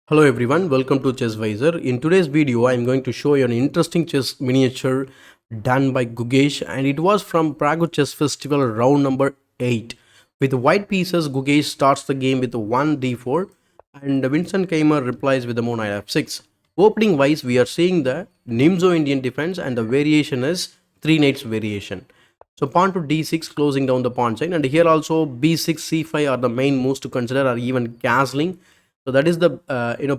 Hello everyone, welcome to ChessVisor. In today's video, I am going to show you an interesting chess miniature done by Gukesh, and it was from Prague Chess Festival round number 8. With white pieces, Gukesh starts the game with 1 d4 and Vincent Keymer replies with the moon knight f6. Opening wise, we are seeing the Nimzo Indian defense and the variation is 3 knights variation. So pawn to d6 closing down the pawn chain, and here also b6, c5 are the main moves to consider, or even castling. So that is the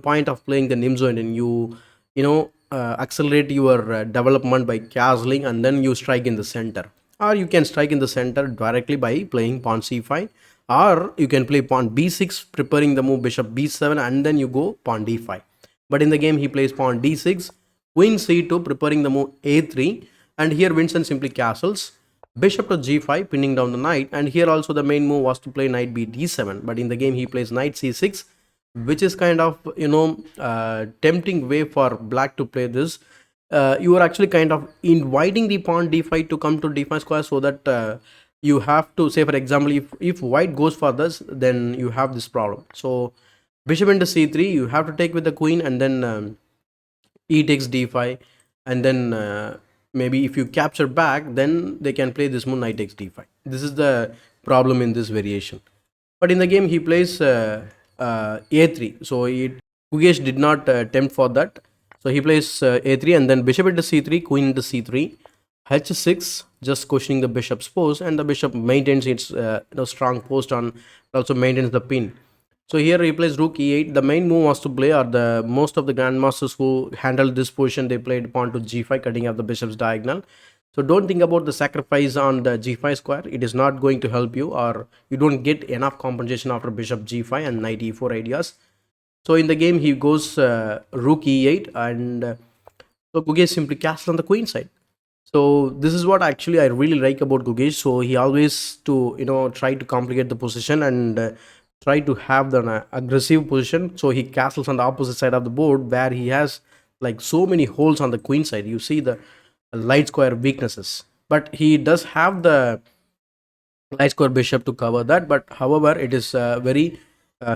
point of playing the Nimzo, and accelerate your development by castling, and then you strike in the center, or you can strike in the center directly by playing pawn c5, or you can play pawn b6 preparing the move bishop b7, and then you go pawn d5. But in the game he plays pawn d6, queen c2 preparing the move a3, and here Vincent simply castles bishop to g5 pinning down the knight, and here also the main move was to play knight b d7, but in the game he plays knight c6, which is kind of tempting way for black to play this. You are actually kind of inviting the pawn d5 to come to d5 square, so that you have to say, for example, if white goes for this, then you have this problem. So bishop into c3, you have to take with the queen, and then e takes d5, and then maybe if you capture back, then they can play this move knight takes d5. This is the problem in this variation. But in the game he plays a3, so Gukesh did not tempt for that, so he plays a3, and then bishop into c3, queen into c3, h6, just questioning the bishop's post, and the bishop maintains its strong post on, also maintains the pin. So here he plays rook e8. The main move was to play, or the most of the grandmasters who handled this position, they played pawn to g5, cutting off the bishop's diagonal. So don't think about the sacrifice on the g5 square. It is not going to help you, or you don't get enough compensation after bishop g5 and knight e4 ideas. So in the game he goes rook e8, and so Gukesh simply castles on the queen side. So this is what actually I really like about Gukesh. So he always to try to complicate the position, and try to have the aggressive position. So he castles on the opposite side of the board, where he has like so many holes on the queen side. You see the light square weaknesses, but he does have the light square bishop to cover that. But however, it is a very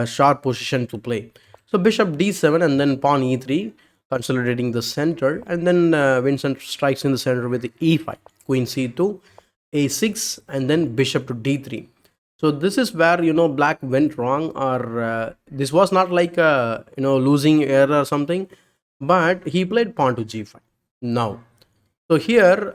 sharp position to play. So bishop d7, and then pawn e3, consolidating the center, and then Vincent strikes in the center with the e5, queen c2, a6, and then bishop to d3. So this is where black went wrong, or this was not like a losing error or something, but he played pawn to g5 now. So here,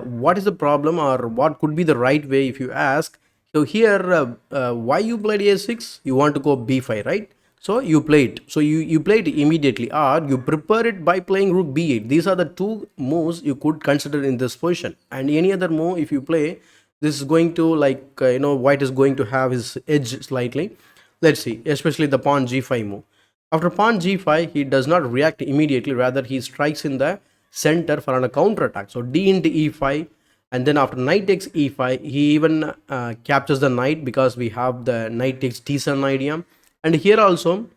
what is the problem, or what could be the right way if you ask? So here, why you played a6? You want to go b5, right? So you play it. So you play it immediately, or you prepare it by playing rook b8. These are the two moves you could consider in this position. And any other move, if you play, this is going to white is going to have his edge slightly. Let's see, especially the pawn g5 move. After pawn g5, he does not react immediately. Rather, he strikes in the center for a counter attack. So d into e5, and then after knight takes e5, he even captures the knight, because we have the knight takes d7 idea. And here also,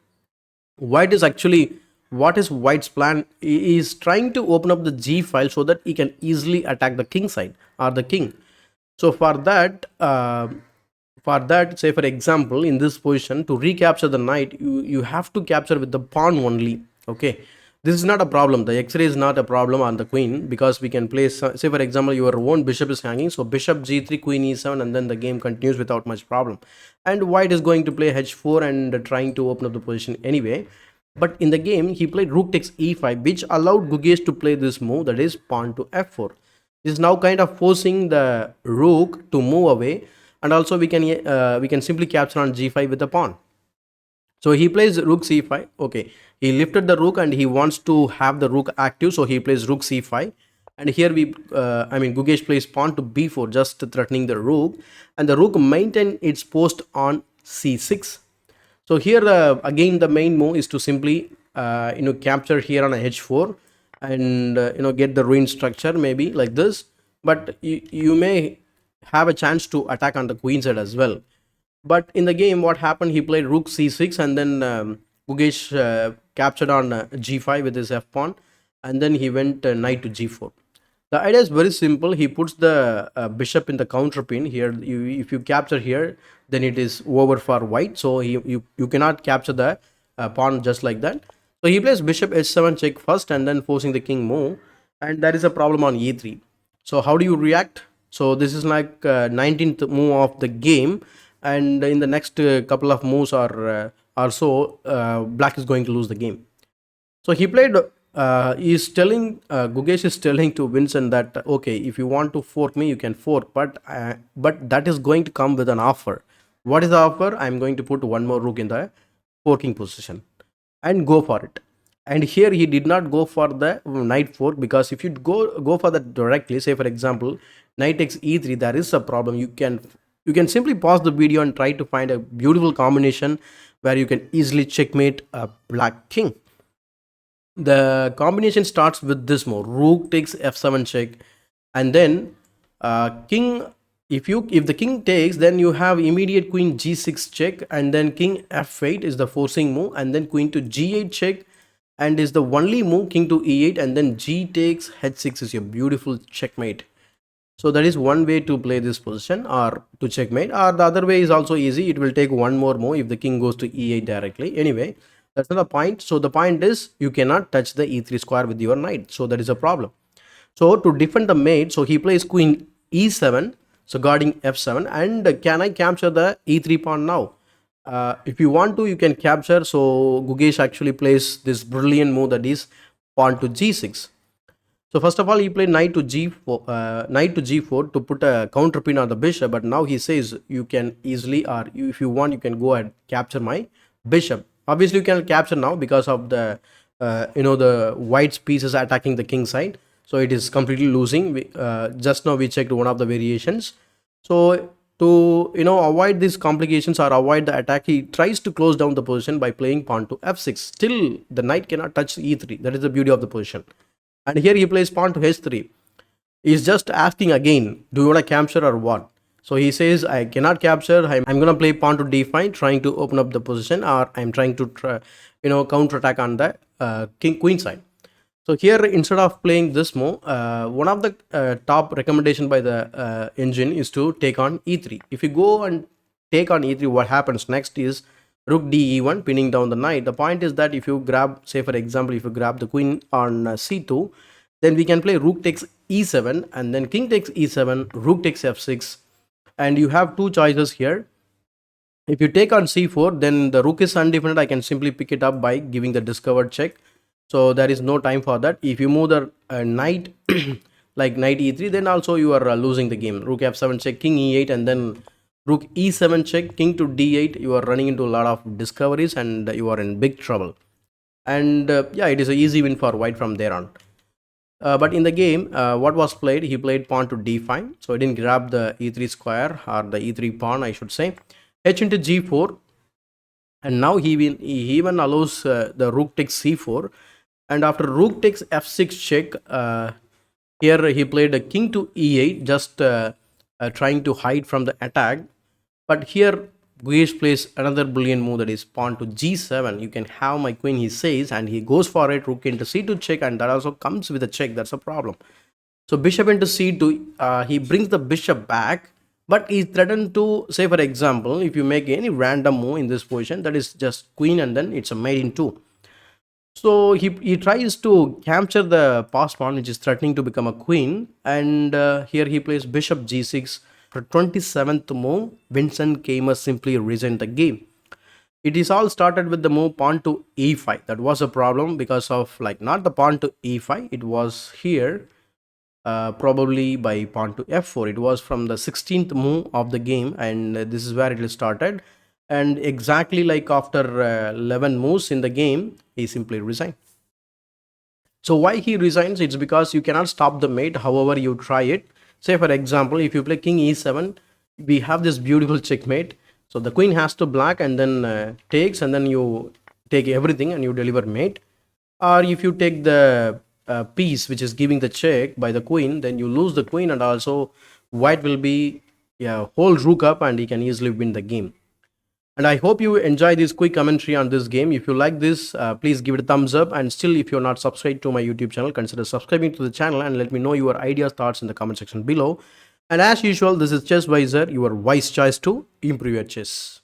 white is actually, what is white's plan? He is trying to open up the g file so that he can easily attack the king side, or the king. So for that, say for example, in this position, to recapture the knight, you have to capture with the pawn only. Okay, this is not a problem. The x-ray is not a problem on the queen, because we can place, say for example, your own bishop is hanging, so bishop g3, queen e7, and then the game continues without much problem. And white is going to play h4 and trying to open up the position anyway. But in the game he played rook takes e5, which allowed Gukesh to play this move, that is pawn to f4. This is now kind of forcing the rook to move away, and also we can simply capture on g5 with the pawn. So he plays rook c5. Okay, he lifted the rook and he wants to have the rook active, so he plays rook c5. And here Gukesh plays pawn to b4, just threatening the rook, and the rook maintain its post on c6. So here again the main move is to simply capture here on a h4, and get the ruined structure, maybe like this. But you may have a chance to attack on the queen side as well. But in the game, what happened? He played rook c6, and then Gukesh captured on g5 with his f pawn, and then he went knight to g4. The idea is very simple. He puts the bishop in the counter pin here. If you capture here, then it is over for white. So you cannot capture the pawn just like that. So he plays bishop h7 check first and then forcing the king move, and there is a problem on e3. So how do you react? So this is like 19th move of the game, and in the next couple of moves or so, black is going to lose the game. So he played. Gukesh is telling to Vincent that okay, if you want to fork me, you can fork, but that is going to come with an offer. What is the offer? I'm going to put one more rook in the forking position and go for it. And here he did not go for the knight fork, because if you go for that directly, say for example, knight takes e3, there is a problem. You can simply pause the video and try to find a beautiful combination where you can easily checkmate a black king. The combination starts with this move: rook takes f7 check, and then king. If the king takes, then you have immediate queen g6 check, and then king f8 is the forcing move, and then queen to g8 check, and is the only move, king to e8, and then g takes h6 is your beautiful checkmate. So that is one way to play this position, or to checkmate. Or the other way is also easy. It will take one more move if the king goes to e8 directly. Anyway, that's not the point. So the point is you cannot touch the e3 square with your knight. So that is a problem. So to defend the mate, so he plays queen e7, so guarding f7. And can I capture the e3 pawn now? If you want to, you can capture. So Gukesh actually plays this brilliant move, that is pawn to g6. So first of all, he played knight to g4 to put a counter pin on the bishop. But now he says you can easily, or if you want, you can go ahead capture my bishop. Obviously, you can capture now because of the the white's pieces attacking the king side. So it is completely losing. Just now we checked one of the variations. So to avoid these complications or avoid the attack, he tries to close down the position by playing pawn to f6. Still, the knight cannot touch e3. That is the beauty of the position. And here he plays pawn to h3. He's just asking again, do you want to capture or what? So he says, I cannot capture. I'm going to play pawn to d5, trying to open up the position, or I'm trying to counter attack on the queen side. So here, instead of playing this move, one of the top recommendation by the engine is to take on e3. If you go and take on e3, what happens next is rook de1, pinning down the knight. The point is that if you grab, say for example, if you grab the queen on c2, then we can play rook takes e7, and then king takes e7, rook takes f6, and you have two choices here. If you take on c4, then the rook is undefended. I can simply pick it up by giving the discovered check. So there is no time for that. If you move the knight like knight e3, then also you are losing the game. Rook f7 check, king e8, and then rook e7 check, king to d8. You are running into a lot of discoveries and you are in big trouble. And yeah, it is an easy win for white from there on. But in the game, what was played? He played pawn to d5. So he didn't grab the e3 square, or the e3 pawn, I should say. H into g4. And now he even allows the rook takes c4. And after rook takes f6 check, here he played a king to e8, just trying to hide from the attack. But here Gukesh plays another brilliant move, that is pawn to g7. You can have my queen, he says, and he goes for it. Rook into c2 check, and that also comes with a check. That's a problem. So bishop into c2, he brings the bishop back, but he threatened to, say for example, if you make any random move in this position, that is just queen, and then it's a mate in 2. So he tries to capture the passed pawn, which is threatening to become a queen. And here he plays bishop g6. For 27th move, Vincent Keymer simply resigned the game. It is all started with the move pawn to e5. That was a problem because of, like, not the pawn to e5. It was here, probably by pawn to f4. It was from the 16th move of the game, and this is where it started. And exactly like after 11 moves in the game, he simply resigned. So why he resigns? It's because you cannot stop the mate however you try it. Say for example, if you play king e7, we have this beautiful checkmate. So the queen has to black, and then takes, and then you take everything and you deliver mate. Or if you take the piece which is giving the check by the queen, then you lose the queen, and also white will be hold rook up, and he can easily win the game. And I hope you enjoy this quick commentary on this game. If you like this, please give it a thumbs up. And still, if you're not subscribed to my YouTube channel, consider subscribing to the channel and let me know your ideas, thoughts in the comment section below. And as usual, this is Chess Wiser, your wise choice to improve your chess.